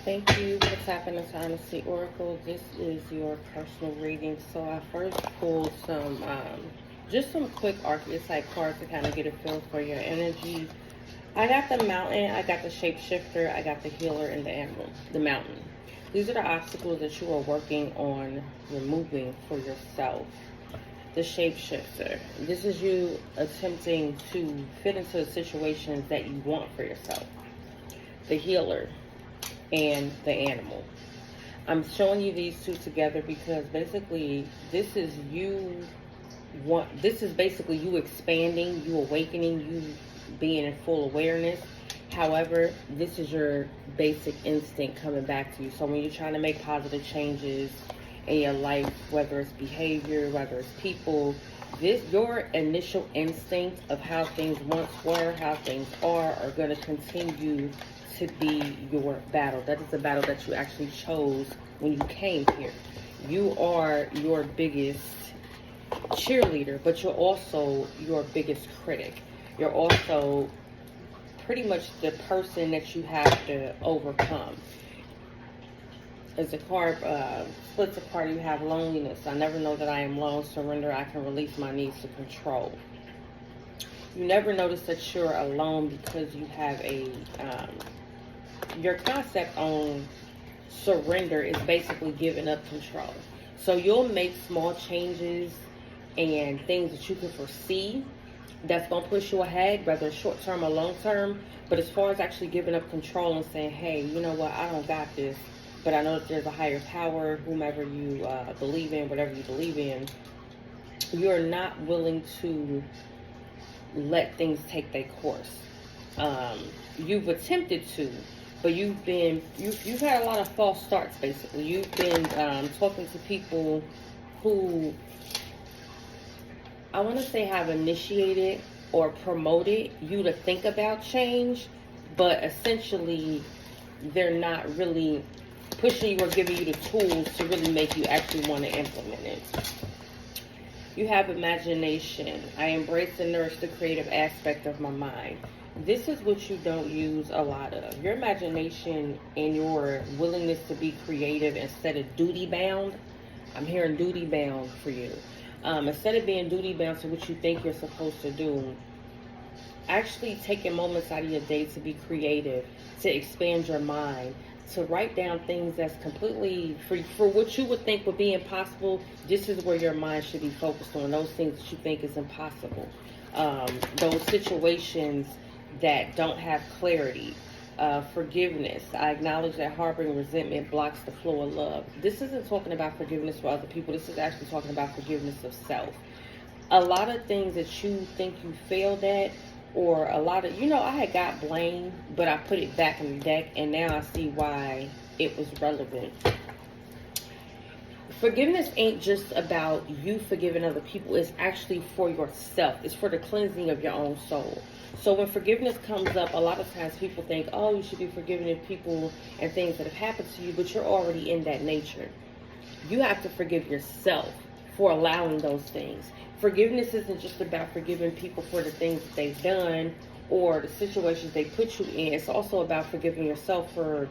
Thank you for tapping into Honesty Oracle. This is your personal reading. So I first pulled just some quick archetype cards to kind of get a feel for your energy. I got the mountain, I got the shapeshifter, I got the healer, and the animal, the mountain. These are the obstacles that you are working on removing for yourself. The shapeshifter. This is you attempting to fit into the situations that you want for yourself. The healer and the animal. I'm showing you these two together because basically this is basically you expanding, you awakening, you being in full awareness. However, this is your basic instinct coming back to you. So when you're trying to make positive changes in your life, whether it's behavior, whether it's people, your initial instinct of how things once were, how things are going to continue to be your battle. That is the battle that you actually chose when you came here. You are your biggest cheerleader, but you're also your biggest critic. You're also pretty much the person that you have to overcome. As the card splits apart, you have loneliness. I never know that I am alone. Surrender. I can release my needs to control. You never notice that you're alone because you have your concept on surrender is basically giving up control. So you'll make small changes and things that you can foresee that's going to push you ahead, whether it's short term or long term. But as far as actually giving up control and saying, hey, you know what, I don't got this, but I know that there's a higher power, whomever you believe in, whatever you believe in, you're not willing to let things take their course. You've attempted to, but you've had a lot of false starts, basically. You've been talking to people who, I want to say, have initiated or promoted you to think about change, but essentially they're not really pushing you or giving you the tools to really make you actually want to implement it. You have imagination. I embrace and nourish the creative aspect of my mind. This is what you don't use a lot of. Your imagination and your willingness to be creative instead of duty bound. I'm hearing duty bound for you. Instead of being duty bound to what you think you're supposed to do, actually taking moments out of your day to be creative, to expand your mind, to write down things that's completely for what you would think would be impossible. This is where your mind should be focused on, those things that you think is impossible, those situations that don't have clarity. Forgiveness. I acknowledge that harboring resentment blocks the flow of love. This isn't talking about forgiveness for other people. This is actually talking about forgiveness of self. A lot of things that you think you failed at, or a lot of, I had got blamed, but I put it back in the deck, and now I see why it was relevant. Forgiveness ain't just about you forgiving other people. It's actually for yourself. It's for the cleansing of your own soul. So when forgiveness comes up, a lot of times people think, oh, you should be forgiving people and things that have happened to you, but you're already in that nature. You have to forgive yourself for allowing those things. Forgiveness isn't just about forgiving people for the things that they've done or the situations they put you in. It's also about forgiving yourself for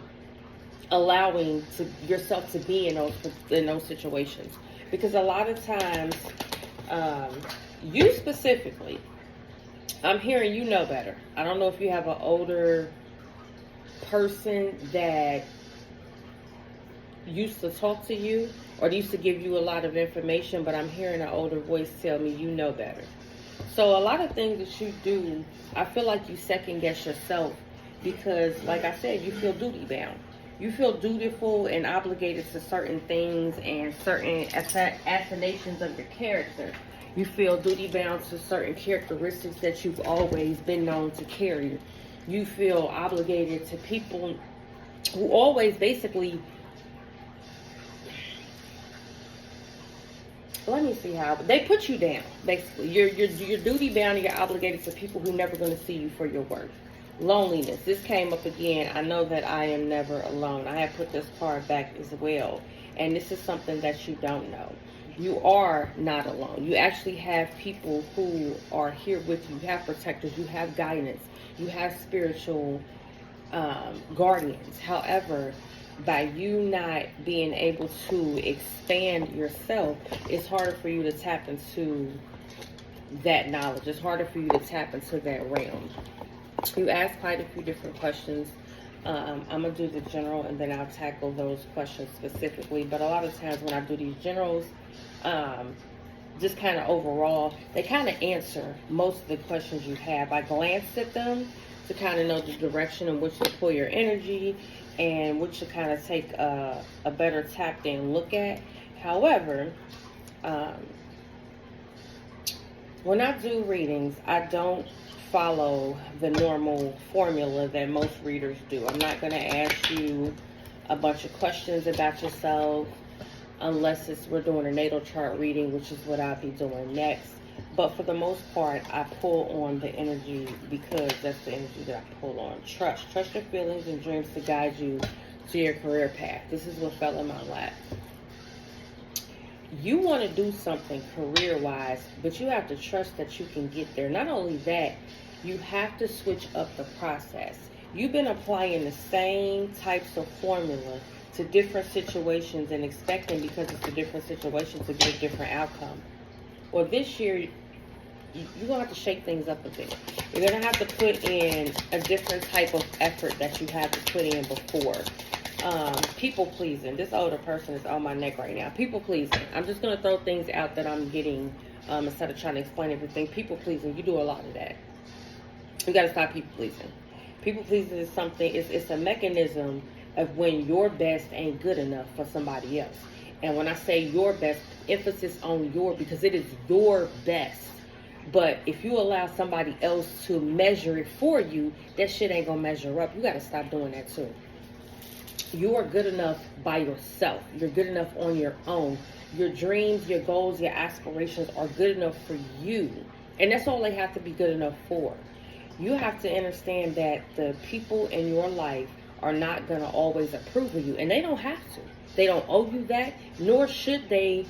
allowing yourself to be in those situations. Because a lot of times, you specifically, I'm hearing you know better. I don't know if you have an older person that used to talk to you or used to give you a lot of information, but I'm hearing an older voice tell me you know better. So a lot of things that you do, I feel like you second guess yourself because, like I said, you feel duty bound. You feel dutiful and obligated to certain things and certain assignations of your character. You feel duty bound to certain characteristics that you've always been known to carry. You feel obligated to people who always basically, let me see how, they put you down, basically. You're duty bound and you're obligated to people who never going to see you for your work. Loneliness. This came up again. I know that I am never alone. I have put this card back as well. And this is something that you don't know. You are not alone. You actually have people who are here with you. You have protectors. You have guidance. You have spiritual guardians. However, by you not being able to expand yourself, it's harder for you to tap into that knowledge. It's harder for you to tap into that realm. You asked quite a few different questions. I'm going to do the general and then I'll tackle those questions specifically. But a lot of times when I do these generals, just kind of overall, they kind of answer most of the questions you have. I glanced at them to kind of know the direction in which to pull your energy and which to kind of take a better tapped in look at. However, when I do readings, I don't follow the normal formula that most readers do. I'm not going to ask you a bunch of questions about yourself unless we're doing a natal chart reading, which is what I'll be doing next. But for the most part, I pull on the energy because that's the energy that I pull on. Trust your feelings and dreams to guide you to your career path. This is what fell in my lap. You want to do something career-wise, but you have to trust that you can get there. Not only that, you have to switch up the process. You've been applying the same types of formula to different situations and expecting, because it's a different situation, to get a different outcome. Well, this year, you're going to have to shake things up a bit. You're going to have to put in a different type of effort that you had to put in before. People pleasing. This older person is on my neck right now. People pleasing. I'm just going to throw things out that I'm getting instead of trying to explain everything. People pleasing. You do a lot of that. You got to stop people pleasing. People pleasing is something, it's a mechanism of when your best ain't good enough for somebody else. And when I say your best, emphasis on your, because it is your best. But if you allow somebody else to measure it for you, that shit ain't going to measure up. You got to stop doing that too. You are good enough by yourself. You're good enough on your own. Your dreams, your goals, your aspirations are good enough for you. And that's all they have to be good enough for. You have to understand that the people in your life are not going to always approve of you. And they don't have to. They don't owe you that, nor should they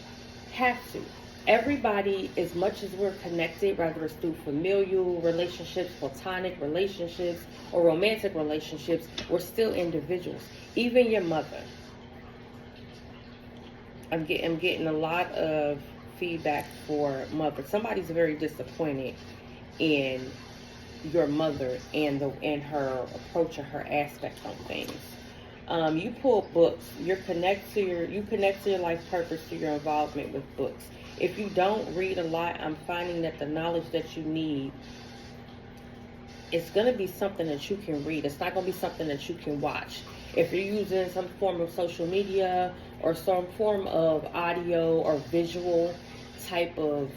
have to. Everybody, as much as we're connected, whether it's through familial relationships, platonic relationships, or romantic relationships, we're still individuals. Even your mother. I'm getting a lot of feedback for mother. Somebody's very disappointed in your mother and her approach and her aspect on things. You pull books. You connect to your life purpose through your involvement with books. If you don't read a lot, I'm finding that the knowledge that you need, it's going to be something that you can read. It's not going to be something that you can watch. If you're using some form of social media or some form of audio or visual type of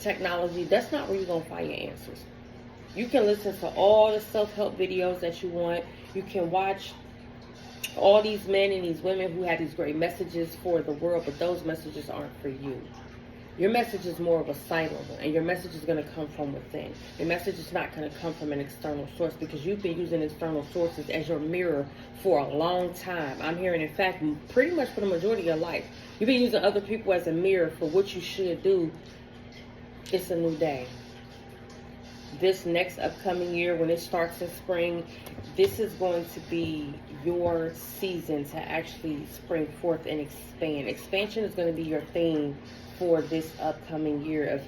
technology, that's not where you're going to find your answers. You can listen to all the self-help videos that you want. You can watch all these men and these women who have these great messages for the world, but those messages aren't for you. Your message is more of a silent one, and your message is going to come from within. Your message is not going to come from an external source, because you've been using external sources as your mirror for a long time. I'm hearing, in fact, pretty much for the majority of your life. You've been using other people as a mirror for what you should do. It's a new day. This next upcoming year, when it starts in spring, this is going to be your season to actually spring forth and expand. Expansion is going to be your theme for this upcoming year of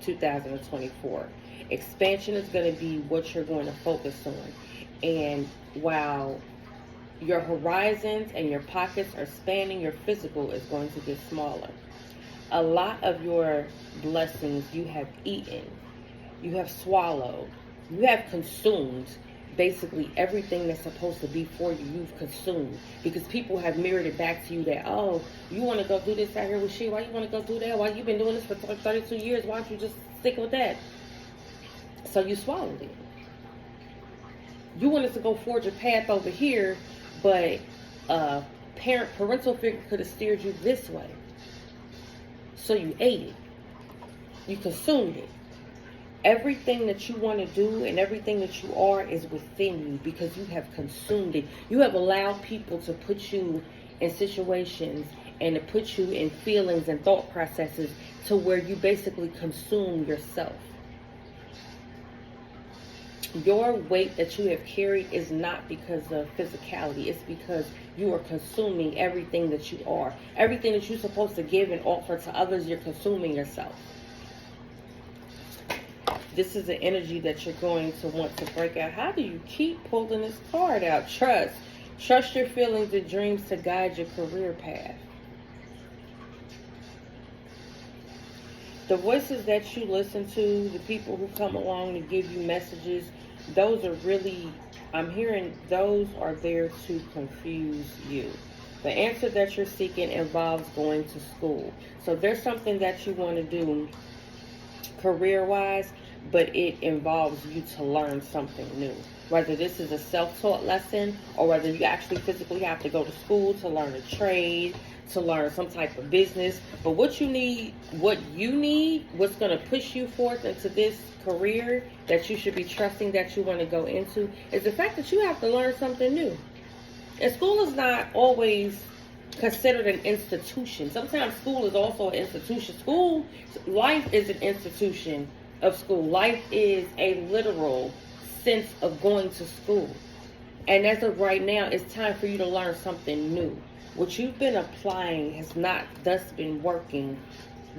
2024. Expansion is going to be what you're going to focus on. And while your horizons and your pockets are spanning, your physical is going to get smaller. A lot of your blessings you have eaten, you have swallowed, you have consumed. Basically everything that's supposed to be for you, you've consumed, because people have mirrored it back to you that, oh, you want to go do this out here with she? Why you want to go do that? Why you been doing this for 32 years? Why don't you just stick with that? So you swallowed it. You wanted to go forge a path over here, but parental figure could have steered you this way. So you ate it. You consumed it. Everything that you want to do and everything that you are is within you, because you have consumed it. You have allowed people to put you in situations and to put you in feelings and thought processes to where you basically consume yourself. Your weight that you have carried is not because of physicality. It's because you are consuming everything that you are. Everything that you're supposed to give and offer to others, you're consuming yourself. This is an energy that you're going to want to break out. How do you keep pulling this card out? Trust. Trust your feelings and dreams to guide your career path. The voices that you listen to, the people who come along to give you messages, those are really, I'm hearing those are there to confuse you. The answer that you're seeking involves going to school. So there's something that you want to do career-wise, but it involves you to learn something new. Whether this is a self-taught lesson or whether you actually physically have to go to school to learn a trade, to learn some type of business. But what you need, what's going to push you forth into this career that you should be trusting that you want to go into, is the fact that you have to learn something new. And school is not always considered an institution. Sometimes school is also an institution. School, life is an institution of school. Life is a literal sense of going to school. And as of right now, it's time for you to learn something new. What you've been applying has not thus been working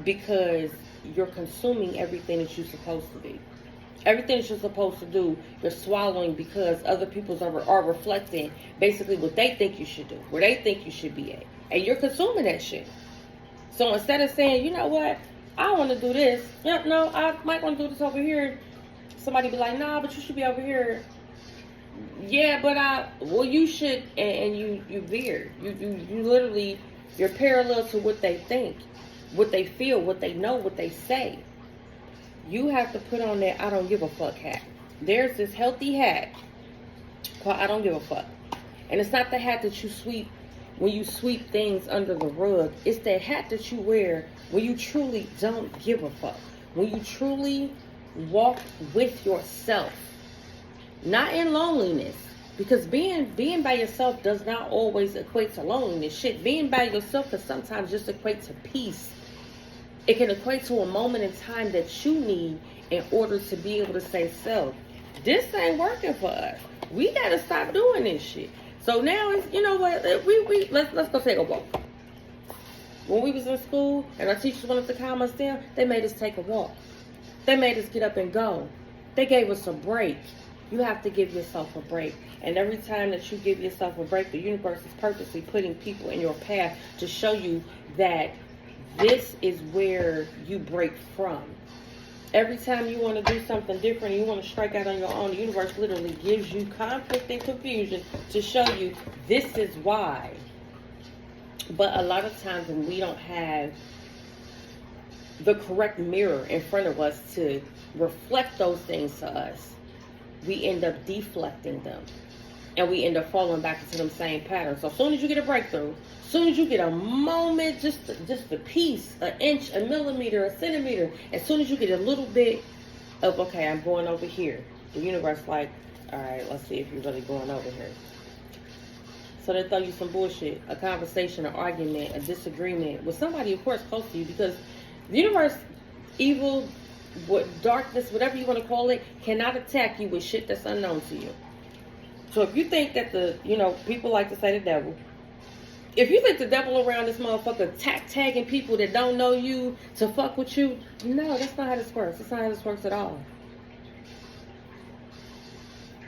because you're consuming everything that you're supposed to be. Everything that you're supposed to do, you're swallowing because other people are reflecting basically what they think you should do, where they think you should be at. And you're consuming that shit. So instead of saying, you know what, I want to do this. Yep, no, I might want to do this over here. Somebody be like, nah, but you should be over here. Yeah, but you should, and you veer. You literally, you're parallel to what they think, what they feel, what they know, what they say. You have to put on that I don't give a fuck hat. There's this healthy hat called I don't give a fuck. And it's not the hat that you sweep when you sweep things under the rug. It's that hat that you wear when you truly don't give a fuck. When you truly walk with yourself. Not in loneliness. Because being by yourself does not always equate to loneliness. Shit, being by yourself can sometimes just equate to peace. It can equate to a moment in time that you need in order to be able to say, self, this ain't working for us. We got to stop doing this shit. So now, it's, you know what, let's go take a walk. When we was in school and our teachers wanted to calm us down, they made us take a walk. They made us get up and go. They gave us a break. You have to give yourself a break. And every time that you give yourself a break, the universe is purposely putting people in your path to show you that this is where you break from. Every time you want to do something different, you want to strike out on your own, the universe literally gives you conflict and confusion to show you this is why. But a lot of times when we don't have the correct mirror in front of us to reflect those things to us, we end up deflecting them. And we end up falling back into them same patterns. So as soon as you get a breakthrough, as soon as you get a moment, just a piece, an inch, a millimeter, a centimeter, as soon as you get a little bit of, okay, I'm going over here, the universe like, all right, let's see if you're really going over here. So they throw you some bullshit, a conversation, an argument, a disagreement with somebody, of course, close to you, because the universe, evil, what darkness, whatever you want to call it, cannot attack you with shit that's unknown to you. So if you think that people like to say the devil, if you think the devil around this motherfucker tagging people that don't know you to fuck with you, no, that's not how this works. That's not how this works at all.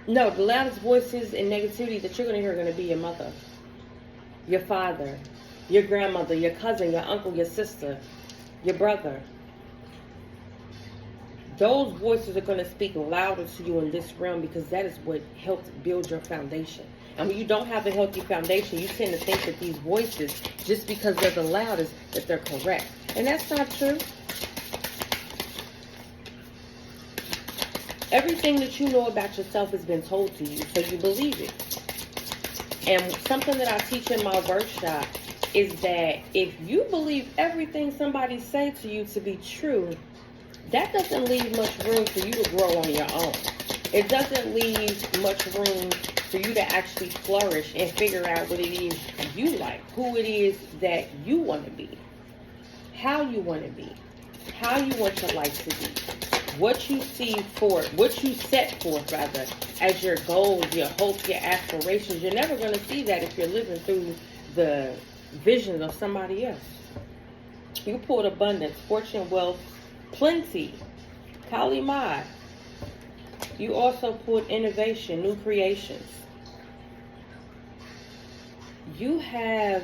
No, the loudest voices and negativity that you're going to hear are going to be your mother, your father, your grandmother, your cousin, your uncle, your sister, your brother. Those voices are going to speak louder to you in this realm because that is what helps build your foundation. And when you don't have a healthy foundation, you tend to think that these voices, just because they're the loudest, that they're correct. And that's not true. Everything that you know about yourself has been told to you, so you believe it. And something that I teach in my workshop is that if you believe everything somebody say to you to be true, that doesn't leave much room for you to grow on your own. It doesn't leave much room for you to actually flourish and figure out what it is you like, who it is that you want to be, how you want to be, how you want your life to be. what you what you set forth rather, as your goals, your hopes, your aspirations, you're never going to see that if you're living through the vision of somebody else. You pulled abundance, fortune, wealth, plenty, Kali Ma. You also pulled innovation, new creations. You have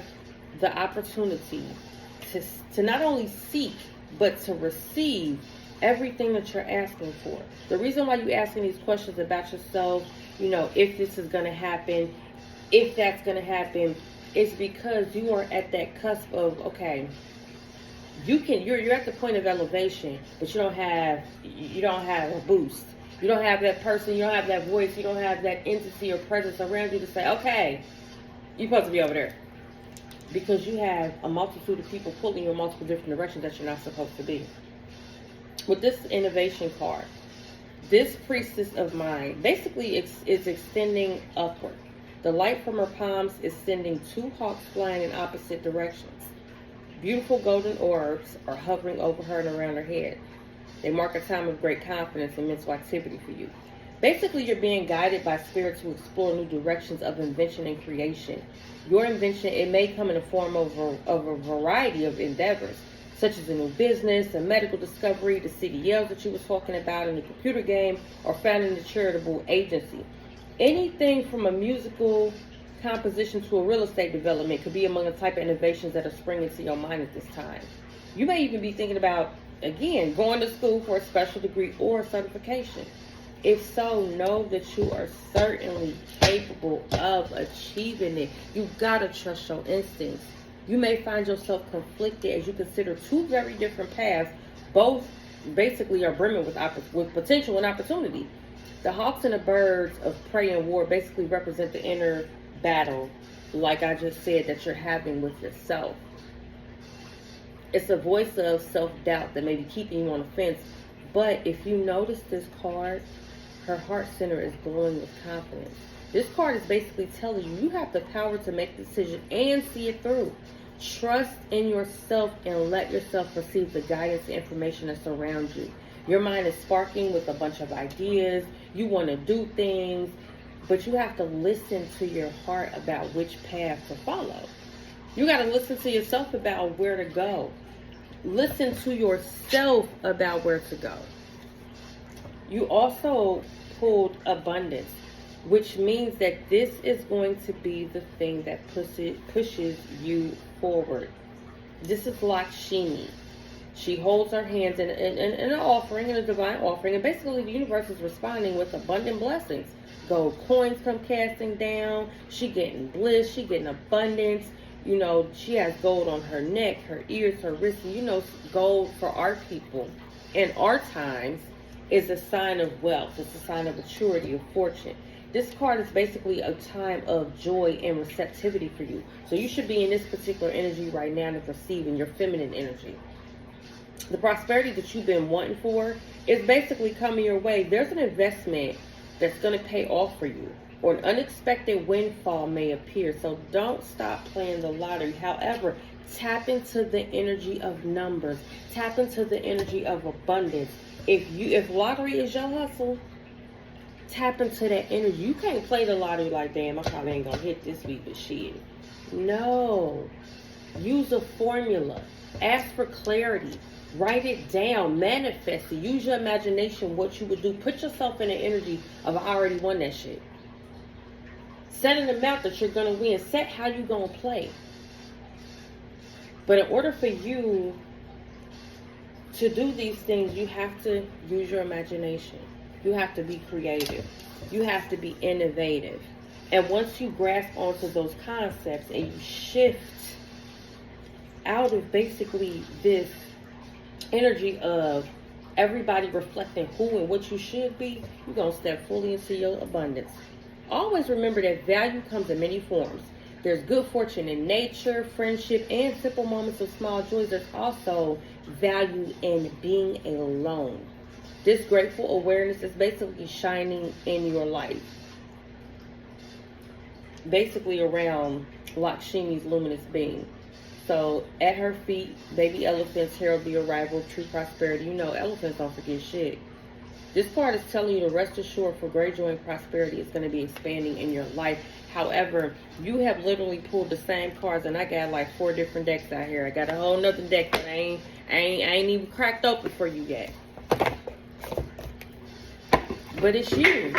the opportunity to not only seek, but to receive everything that you're asking for. The reason why you're asking these questions about yourself, if this is going to happen, if that's going to happen, is because you are at that cusp of, okay, you're at the point of elevation, but you don't have a boost. You don't have that person, you don't have that voice, you don't have that entity or presence around you to say, okay, you're supposed to be over there. Because you have a multitude of people pulling you in multiple different directions that you're not supposed to be. With this innovation card, this priestess of mind basically is extending upward. The light from her palms is sending 2 hawks flying in opposite directions. Beautiful golden orbs are hovering over her and around her head. They mark a time of great confidence and mental activity for you. Basically, you're being guided by spirit to explore new directions of invention and creation. Your invention, it may come in the form of a variety of endeavors, such as a new business, a medical discovery, the CDLs that you were talking about in the computer game, or founding a charitable agency. Anything from a musical composition to a real estate development could be among the type of innovations that are springing to your mind at this time. You may even be thinking about, again, going to school for a special degree or a certification. If so, know that you are certainly capable of achieving it. You gotta trust your instincts. You may find yourself conflicted as you consider 2 very different paths. Both basically are brimming with potential and opportunity. The hawks and the birds of prey and war basically represent the inner battle, like I just said, that you're having with yourself. It's a voice of self-doubt that may be keeping you on the fence. But if you notice this card, her heart center is glowing with confidence. This card is basically telling you have the power to make a decision and see it through. Trust in yourself and let yourself receive the guidance and information that's around you. Your mind is sparking with a bunch of ideas. You want to do things, but you have to listen to your heart about which path to follow. You got to listen to yourself about where to go. Listen to yourself about where to go. You also pulled abundance, which means that this is going to be the thing that pushes you forward. This is Lakshmi. She holds her hands in an offering, in a divine offering, and basically the universe is responding with abundant blessings. Gold coins come casting down. She getting bliss. She getting abundance. She has gold on her neck, her ears, her wrists. And gold for our people in our times is a sign of wealth. It's a sign of maturity, of fortune. This card is basically a time of joy and receptivity for you. So you should be in this particular energy right now and receiving your feminine energy. The prosperity that you've been wanting for is basically coming your way. There's an investment that's going to pay off for you, or an unexpected windfall may appear. So don't stop playing the lottery. However, tap into the energy of numbers. Tap into the energy of abundance. If lottery is your hustle, tap into that energy. You can't play the lottery like, damn, I probably ain't gonna hit this week, but shit. No. Use a formula. Ask for clarity. Write it down. Manifest it. Use your imagination, what you would do. Put yourself in the energy of, I already won that shit. Set an amount that you're gonna win. Set how you gonna play. But in order for you to do these things, you have to use your imagination. You have to be creative. You have to be innovative. And once you grasp onto those concepts and you shift out of basically this energy of everybody reflecting who and what you should be, you're going to step fully into your abundance. Always remember that value comes in many forms. There's good fortune in nature, friendship, and simple moments of small joys. There's also value in being alone. This grateful awareness is basically shining in your life. Basically around Lakshmi's luminous being. So at her feet, baby elephants herald the arrival of true prosperity. Elephants don't forget shit. This card is telling you to rest assured for great joy and prosperity is going to be expanding in your life. However, you have literally pulled the same cards, and I got like 4 different decks out here. I got a whole nother deck that I ain't even cracked open for you yet. But it's you.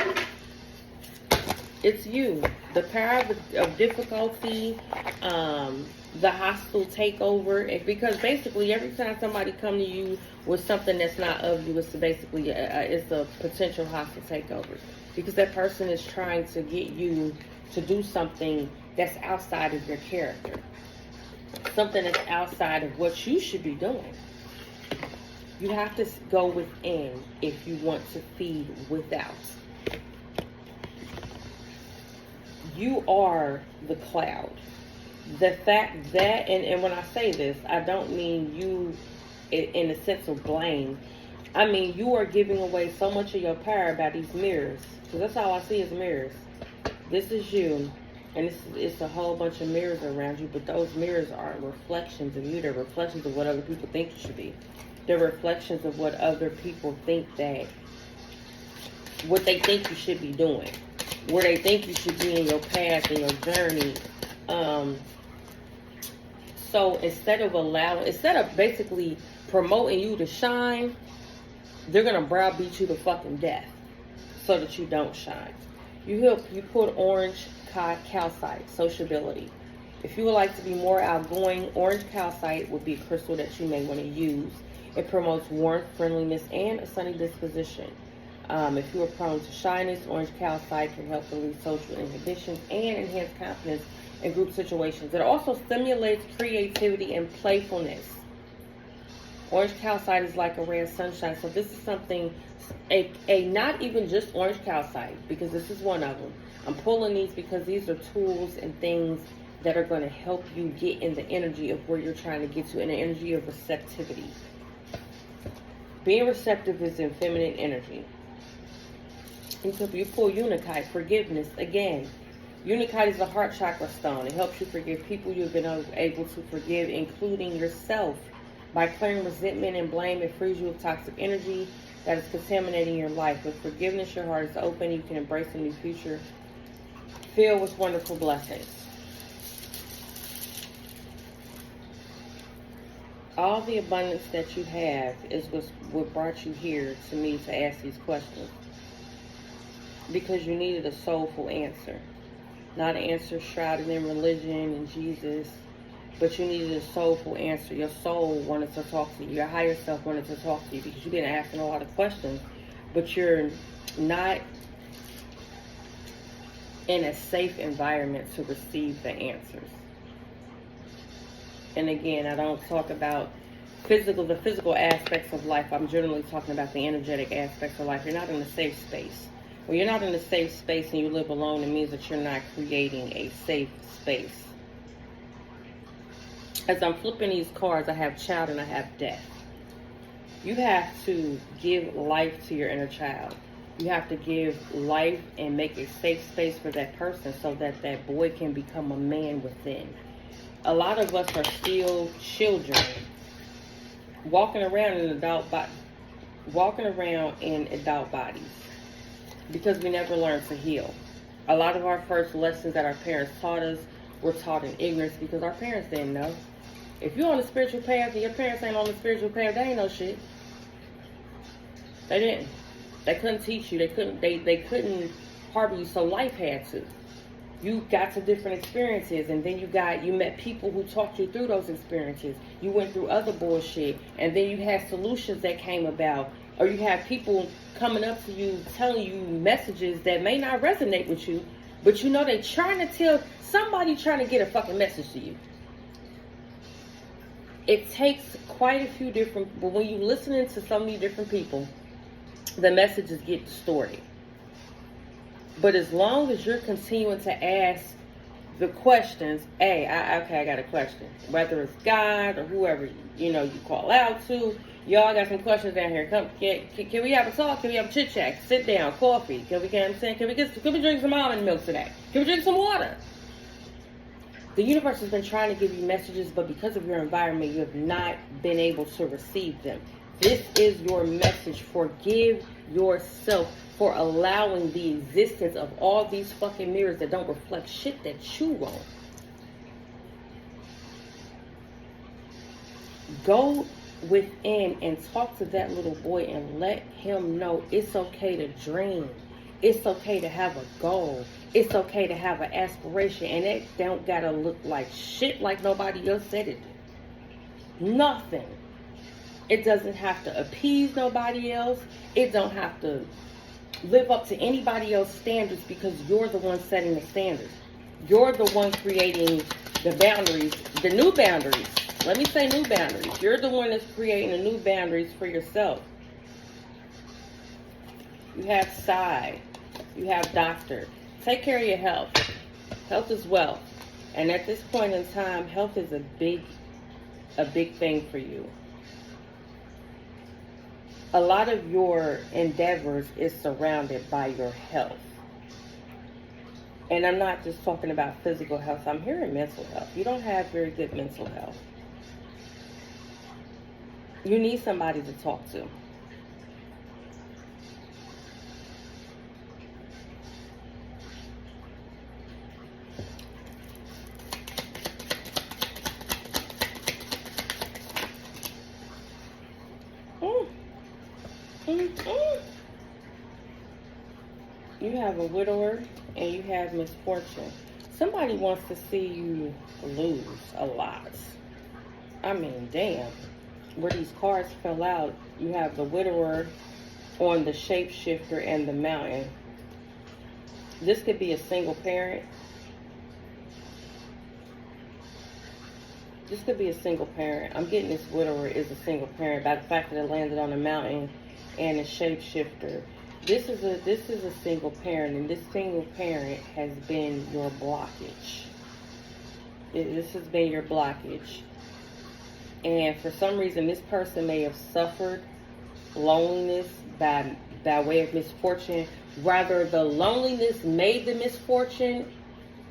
It's you. The power of difficulty, the hostile takeover. Because basically every time somebody come to you with something that's not of you, it's basically it's a potential hostile takeover. Because that person is trying to get you to do something that's outside of your character. Something that's outside of what you should be doing. You have to go within if you want to feed without. You are the cloud. The fact that, and when I say this, I don't mean you in the sense of blame. I mean, you are giving away so much of your power by these mirrors. Because that's all I see is mirrors. This is you. And it's a whole bunch of mirrors around you. But those mirrors are reflections of you. They're reflections of what other people think you should be. They're reflections of what other people think what they think you should be doing. Where they think you should be in your path and your journey. So instead of basically promoting you to shine, they're going to browbeat you to fucking death so that you don't shine. You put orange calcite, sociability. If you would like to be more outgoing, orange calcite would be a crystal that you may want to use. It promotes warmth, friendliness, and a sunny disposition. If you are prone to shyness, orange calcite can help release social inhibitions and enhance confidence in group situations. It also stimulates creativity and playfulness. Orange calcite is like a ray of sunshine. So this is something, not even just orange calcite, because this is one of them. I'm pulling these because these are tools and things that are going to help you get in the energy of where you're trying to get to, in the energy of receptivity. Being receptive is in feminine energy. And so if you pull Unakite, forgiveness, again, Unakite is a heart chakra stone. It helps you forgive people you've been able to forgive, including yourself. By clearing resentment and blame, it frees you of toxic energy that is contaminating your life. With forgiveness, your heart is open. You can embrace a new future filled with wonderful blessings. All the abundance that you have is what brought you here to me to ask these questions. Because you needed a soulful answer. Not an answer shrouded in religion and Jesus, but you needed a soulful answer. Your soul wanted to talk to you. Your higher self wanted to talk to you because you've been asking a lot of questions, but you're not in a safe environment to receive the answers. And again, I don't talk about the physical aspects of life. I'm generally talking about the energetic aspects of life. You're not in a safe space. When you're not in a safe space and you live alone, it means that you're not creating a safe space. As I'm flipping these cards, I have child and I have death. You have to give life to your inner child. You have to give life and make a safe space for that person so that that boy can become a man within. A lot of us are still children walking around in adult bodies because we never learned to heal. A lot of our first lessons that our parents taught us were taught in ignorance because our parents didn't know. If you're on the spiritual path and your parents ain't on the spiritual path, they ain't know shit. They didn't. They couldn't teach you. They couldn't harbor you, so life had to. You got to different experiences, and then you met people who talked you through those experiences. You went through other bullshit, and then you had solutions that came about, or you had people coming up to you telling you messages that may not resonate with you, but you know they trying to tell somebody trying to get a fucking message to you. It takes quite a few different, but when you're listening to so many different people, the messages get distorted. But as long as you're continuing to ask the questions, I got a question. Whether it's God or whoever, you call out to, y'all got some questions down here. Come, can we have a talk? Can we have a chit chat? Sit down, coffee. Can we drink some almond milk today? Can we drink some water? The universe has been trying to give you messages, but because of your environment, you have not been able to receive them. This is your message. Forgive yourself for allowing the existence of all these fucking mirrors that don't reflect shit that you want. Go within and talk to that little boy and let him know it's okay to dream. It's okay to have a goal. It's okay to have an aspiration. And it don't gotta look like shit like nobody else said it did. Nothing. It doesn't have to appease nobody else. It don't have to live up to anybody else's standards, because you're the one setting the standards. You're the one creating the boundaries, the new boundaries. Let me say new boundaries. You're the one that's creating the new boundaries for yourself. You have Psy. You have Doctor. Take care of your health. Health is wealth. And at this point in time, health is a big thing for you. A lot of your endeavors is surrounded by your health. And I'm not just talking about physical health. I'm hearing mental health. You don't have very good mental health. You need somebody to talk to. You have a widower and you have misfortune. Somebody wants to see you lose a lot. I mean, damn. Where these cards fell out, you have the widower on the shapeshifter and the mountain. This could be a single parent. This could be a single parent. I'm getting this widower is a single parent by the fact that it landed on the mountain and a shapeshifter. This is a single parent, and this single parent has been your blockage. This has been your blockage. And for some reason, this person may have suffered loneliness by way of misfortune. Rather, the loneliness made the misfortune,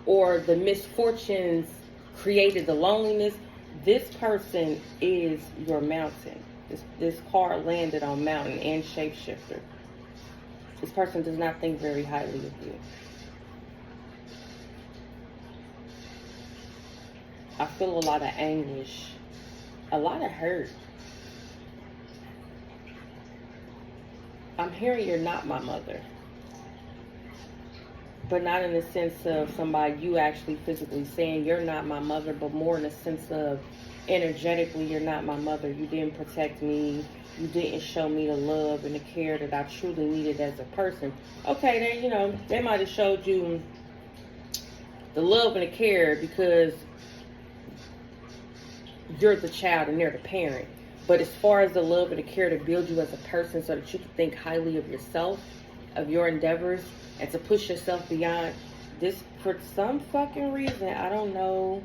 or the misfortunes created the loneliness. This person is your mountain. This card landed on mountain and shapeshifter. This person does not think very highly of you. I feel a lot of anguish, a lot of hurt. I'm hearing you're not my mother. But not in the sense of somebody you actually physically saying you're not my mother, but more in the sense of energetically you're not my mother. You didn't protect me. You didn't show me the love and the care that I truly needed as a person. Okay, then, they might have showed you the love and the care because you're the child and they're the parent. But as far as the love and the care to build you as a person so that you can think highly of yourself, of your endeavors, and to push yourself beyond this, for some fucking reason, I don't know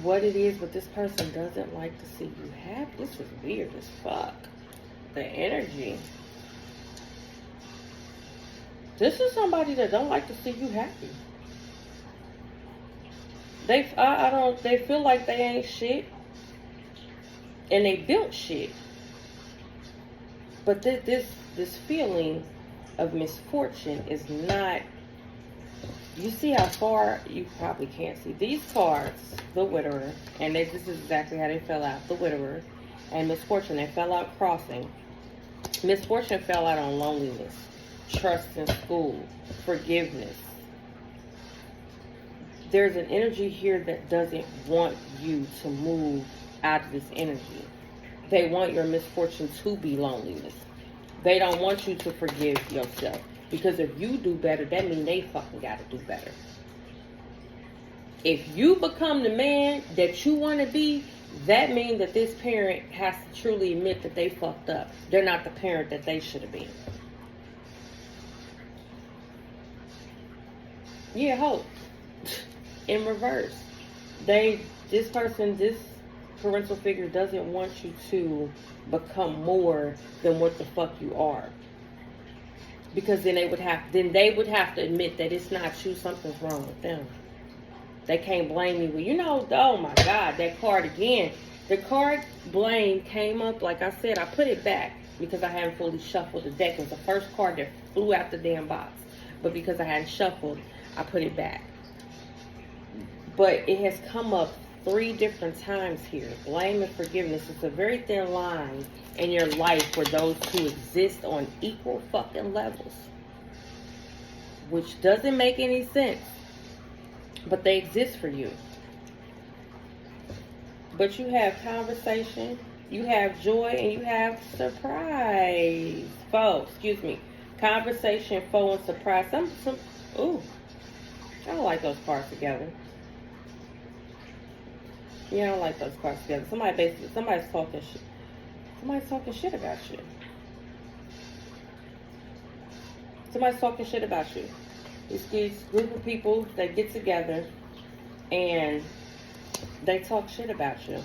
what it is, but this person doesn't like to see you happy. This is weird as fuck. The energy. This is somebody that don't like to see you happy. They feel like they ain't shit. And they built shit. But this feeling of misfortune is not. You see how far, you probably can't see. These cards, the widower, and this is exactly how they fell out. The widower and misfortune, they fell out crossing. Misfortune fell out on loneliness, trust in school, forgiveness. There's an energy here that doesn't want you to move out of this energy. They want your misfortune to be loneliness. They don't want you to forgive yourself. Because if you do better, that means they fucking gotta do better. If you become the man that you want to be, that means that this parent has to truly admit that they fucked up. They're not the parent that they should have been. Yeah, hope. In reverse. This parental figure doesn't want you to become more than what the fuck you are. Because then they would have to admit that it's not you, something's wrong with them. They can't blame you. Oh my God, that card again. The card blame came up, like I said, I put it back because I hadn't fully shuffled the deck. It was the first card that flew out the damn box. But because I hadn't shuffled, I put it back. But it has come up 3 different times here. Blame and forgiveness. It's a very thin line in your life for those who exist on equal fucking levels. Which doesn't make any sense. But they exist for you. But you have conversation, you have joy, and you have surprise. Excuse me. Conversation, and surprise. Ooh. I don't like those cards together. Yeah, I don't like those cards together. Somebody's talking shit. Somebody's talking shit about you. Somebody's talking shit about you. It's this group of people that get together and they talk shit about you.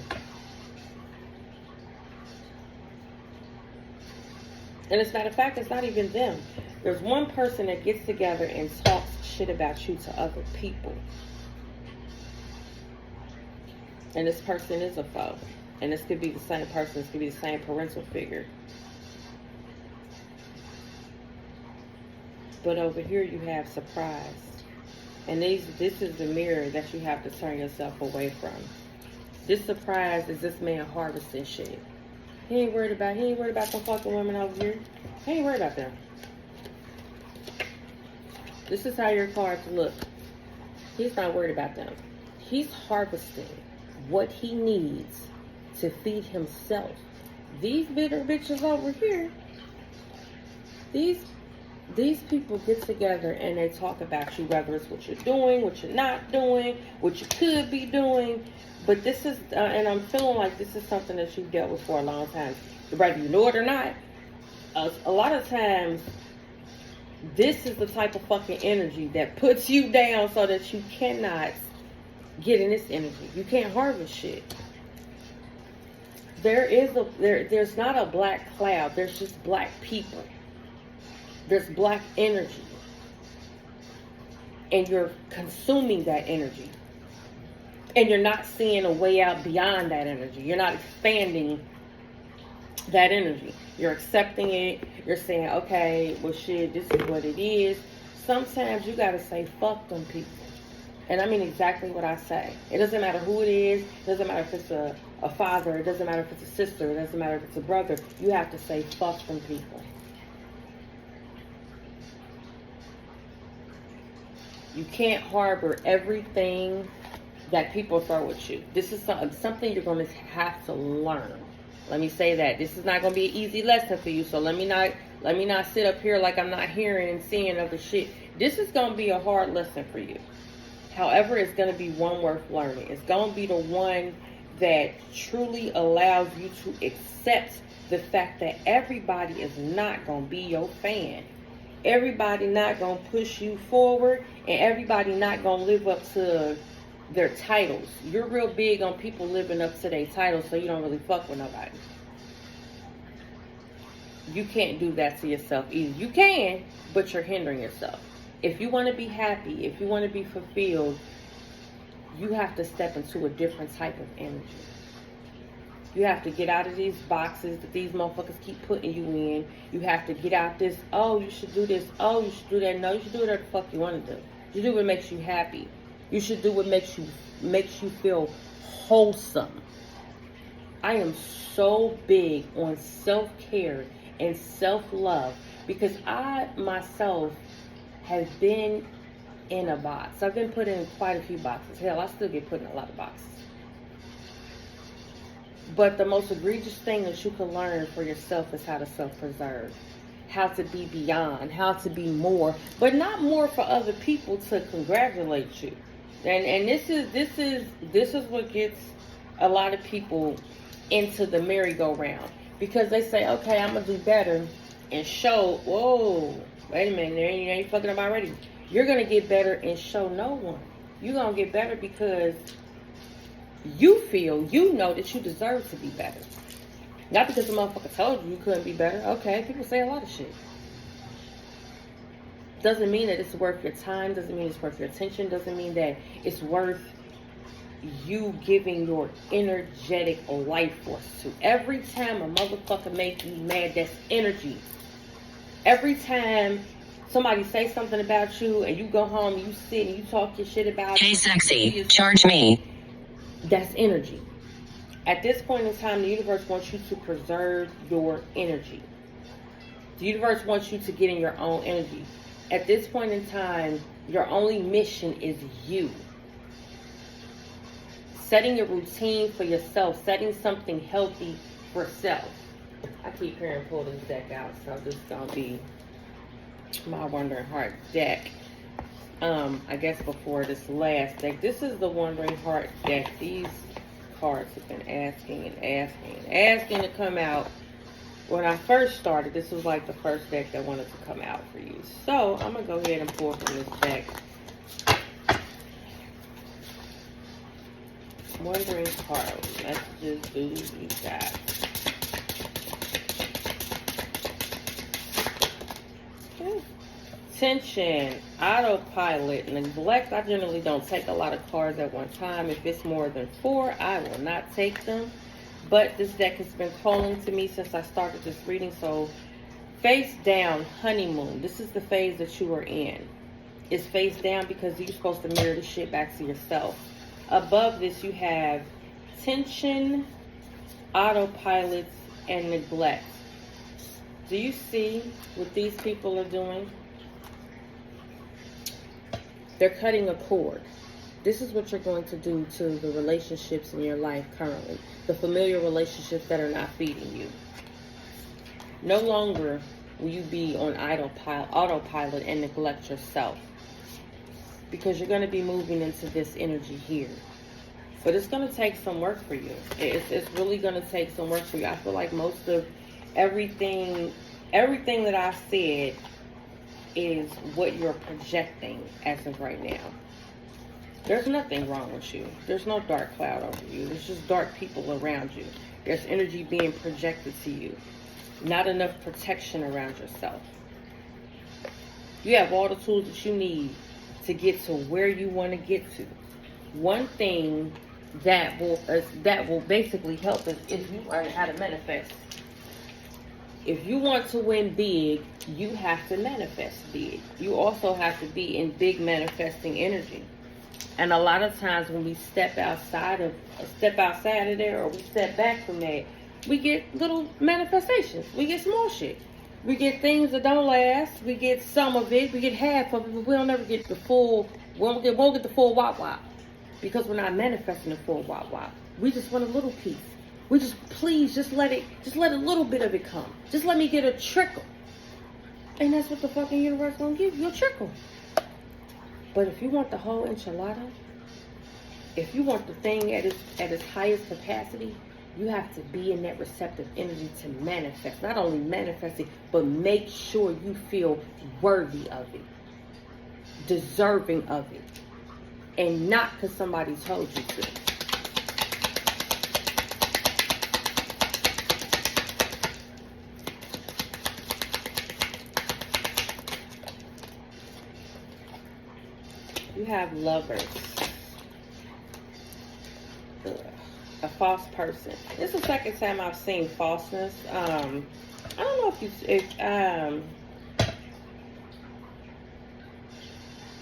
And as a matter of fact, it's not even them. There's one person that gets together and talks shit about you to other people. And this person is a foe. And this could be the same person. This could be the same parental figure. But over here you have surprise. And this is the mirror that you have to turn yourself away from. This surprise is this man harvesting shit. He ain't worried about some fucking women over here. He ain't worried about them. This is how your cards look. He's not worried about them. He's harvesting what he needs to feed himself. These bitter bitches over here, these people get together and they talk about you, whether it's what you're doing, what you're not doing, what you could be doing. But this is, and I'm feeling like this is something that you've dealt with for a long time. Whether you know it or not, a lot of times, this is the type of fucking energy that puts you down so that you cannot get in this energy. You can't harvest shit. There's not a black cloud. There's just black people. There's black energy. And you're consuming that energy. And you're not seeing a way out beyond that energy. You're not expanding that energy. You're accepting it. You're saying, okay, well shit, this is what it is. Sometimes you gotta say, fuck them people. And I mean exactly what I say. It doesn't matter who it is. It doesn't matter if it's a father. It doesn't matter if it's a sister. It doesn't matter if it's a brother. You have to say, fuck them people. You can't harbor everything that people throw at you. This is something you're going to have to learn. Let me say that. This is not going to be an easy lesson for you. So let me not sit up here like I'm not hearing and seeing other shit. This is going to be a hard lesson for you. However, it's going to be one worth learning. It's going to be the one that truly allows you to accept the fact that everybody is not going to be your fan. Everybody not going to push you forward, and everybody not going to live up to their titles. You're real big on people living up to their titles, so you don't really fuck with nobody. You can't do that to yourself either. You can, but you're hindering yourself. If you want to be happy, if you want to be fulfilled, you have to step into a different type of energy. You have to get out of these boxes that these motherfuckers keep putting you in. You have to get out this, oh, you should do this, oh, you should do that. No, you should do whatever the fuck you want to do. You do what makes you happy. You should do what makes you feel wholesome. I am so big on self-care and self-love because I myself have been in a box. I've been put in quite a few boxes. Hell, I still get put in a lot of boxes. But the most egregious thing that you can learn for yourself is how to self-preserve, how to be beyond, how to be more, but not more for other people to congratulate you. And this is what gets a lot of people into the merry-go-round, because they say, okay, I'm gonna do better, and show, whoa, wait a minute, you ain't fucking up already. You're gonna get better and show no one. You're gonna get better because you know that you deserve to be better. Not because the motherfucker told you couldn't be better. Okay, people say a lot of shit. Doesn't mean that it's worth your time. Doesn't mean it's worth your attention. Doesn't mean that it's worth you giving your energetic life force to. Every time a motherfucker makes you mad, that's energy. Every time somebody say something about you and you go home and you sit and you talk your shit about Hey sexy, charge me. That's energy. At this point in time, the universe wants you to preserve your energy. The universe wants you to get in your own energy. At this point in time, your only mission is you. Setting a routine for yourself, setting something healthy for self. I keep hearing pull this deck out, so this is going to be my Wandering Heart deck. I guess before this last deck. This is the Wandering Heart deck. These cards have been asking to come out. When I first started, this was like the first deck that wanted to come out for you. So I'm going to go ahead and pull from this deck. Wandering Heart, messages, dudes you got. Tension, autopilot, neglect. I generally don't take a lot of cards at one time. If it's more than 4, I will not take them. But this deck has been calling to me since I started this reading. So, face down, honeymoon. This is the phase that you are in. It's face down because you're supposed to mirror the shit back to yourself. Above this, you have tension, autopilots, and neglect. Do you see what these people are doing? They're cutting a cord. This is what you're going to do to the relationships in your life currently. The familiar relationships that are not feeding you. No longer will you be on autopilot and neglect yourself. Because you're going to be moving into this energy here. But it's going to take some work for you. It's really going to take some work for you. I feel like most of everything that I said is what you're projecting as of right now. There's nothing wrong with you. There's no dark cloud over you. There's just dark people around you. There's energy being projected to you. Not enough protection around yourself. You have all the tools that you need to get to where you want to get to. One thing that will basically help us is you learn how to manifest. If you want to win big, you have to manifest big. You also have to be in big manifesting energy. And a lot of times when we step outside of there, or we step back from that, we get little manifestations. We get small shit. We get things that don't last. We get some of it. We get half of it, but we don't ever get the full. We won't get the full wop, because we're not manifesting the full wop. We just want a little piece. We just let a little bit of it come. Just let me get a trickle. And that's what the fucking universe gonna give you, a trickle. But if you want the whole enchilada, if you want the thing at its highest capacity, you have to be in that receptive energy to manifest. Not only manifest it, but make sure you feel worthy of it, deserving of it, and not because somebody told you to. You have Lovers. A false person. This is the second time I've seen falseness. I don't know if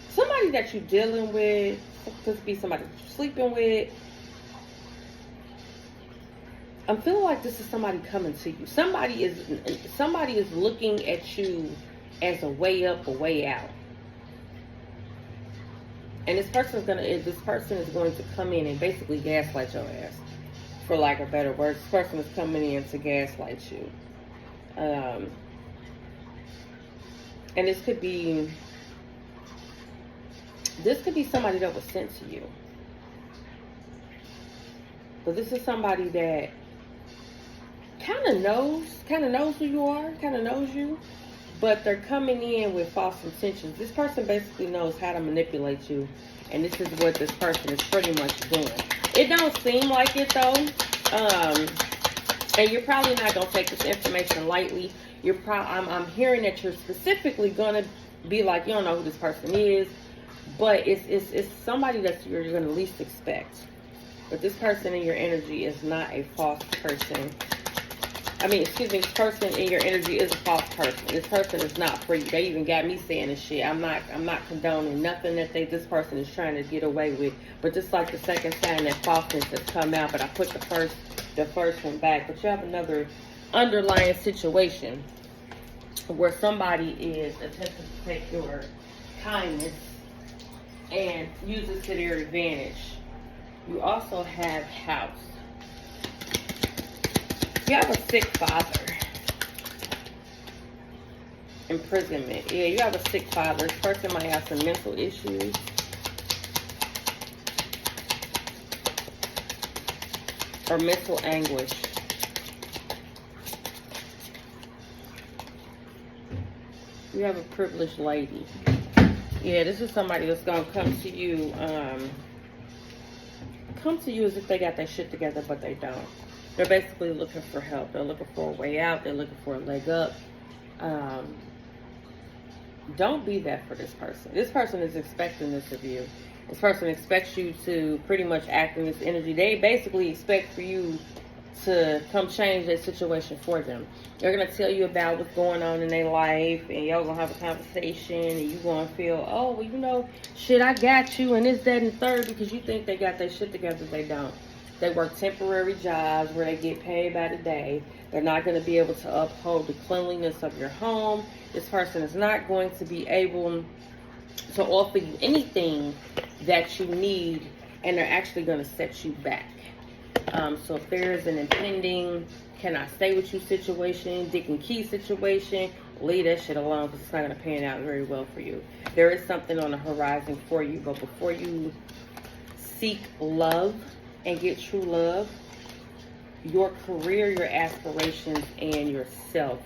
somebody that you're dealing with, could be somebody you're sleeping with. I'm feeling like this is somebody coming to you. Somebody is looking at you as a way up, a way out. And this person is going to come in and basically gaslight your ass, for lack of better words. This person is coming in to gaslight you. And this could be somebody that was sent to you. But this is somebody that kind of knows who you are, kind of knows you. But they're coming in with false intentions. This person basically knows how to manipulate you. And this is what this person is pretty much doing. It don't seem like it though. And you're probably not going to take this information lightly. I'm hearing that you're specifically going to be like, you don't know who this person is. But it's somebody that you're going to least expect. But this person in your energy is not a false person. I mean, excuse me, this person in your energy is a false person. This person is not for you. They even got me saying this shit. I'm not condoning nothing that this person is trying to get away with. But just like the second sign, that falseness has come out, but I put the first one back. But you have another underlying situation where somebody is attempting to take your kindness and use it to their advantage. You also have house. You have a sick father. Imprisonment. Yeah, you have a sick father. This person might have some mental issues. Or mental anguish. You have a privileged lady. Yeah, this is somebody that's going to come to you. Come to you as if they got their shit together, but they don't. They're basically looking for help. They're looking for a way out. They're looking for a leg up. Don't be that for this person. This person is expecting this of you. This person expects you to pretty much act in this energy. They basically expect for you to come change their situation for them. They're going to tell you about what's going on in their life, and y'all going to have a conversation, and you're going to feel, oh, well, you know, shit, I got you, and this, that, and the third, because you think they got their shit together. They don't. They work temporary jobs where they get paid by the day. They're not going to be able to uphold the cleanliness of your home. This person is not going to be able to offer you anything that you need, and they're actually going to set you back. So if there's an impending can I stay with you situation, dick and key situation, leave that shit alone, because it's not going to pan out very well for you. There is something on the horizon for you, but before you seek love and get true love, your career, your aspirations, and yourself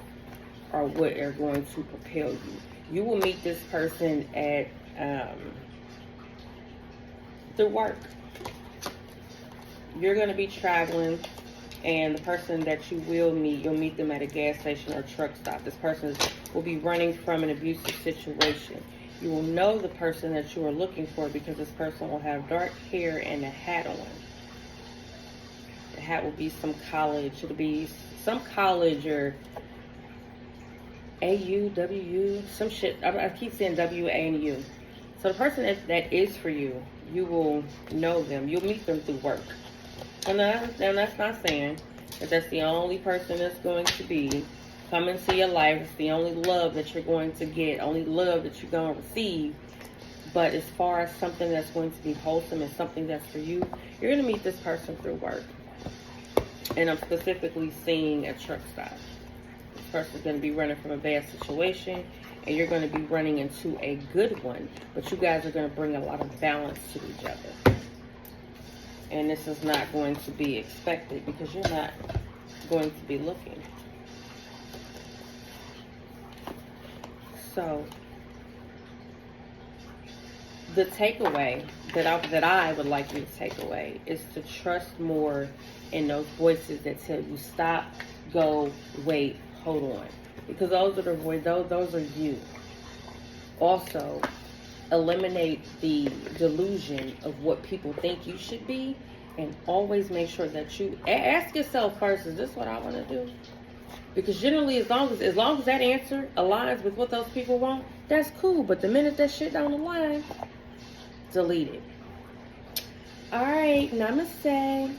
are what are going to propel you. You will meet this person at through work. You're going to be traveling, and the person that you will meet, you'll meet them at a gas station or truck stop. This person will be running from an abusive situation. You will know the person that you are looking for because this person will have dark hair and a hat on. The hat will be some college. It'll be some college or AU, WU, some shit. I keep saying WA and U. So the person that is for you, you will know them. You'll meet them through work. And that's not saying that that's the only person that's going to be coming to your life. It's the only love that you're going to get, only love that you're going to receive. But as far as something that's going to be wholesome and something that's for you, you're going to meet this person through work. And I'm specifically seeing a truck stop. This person's going to be running from a bad situation, and you're going to be running into a good one. But you guys are going to bring a lot of balance to each other. And this is not going to be expected because you're not going to be looking. So, the takeaway that I would like you to take away is to trust more in those voices that tell you stop, go, wait, hold on. Because those are the voices, those are you. Also, eliminate the delusion of what people think you should be, and always make sure that you ask yourself first, is this what I want to do? Because generally, as long as that answer aligns with what those people want, that's cool. But the minute that shit down the line, delete it. All right, namaste.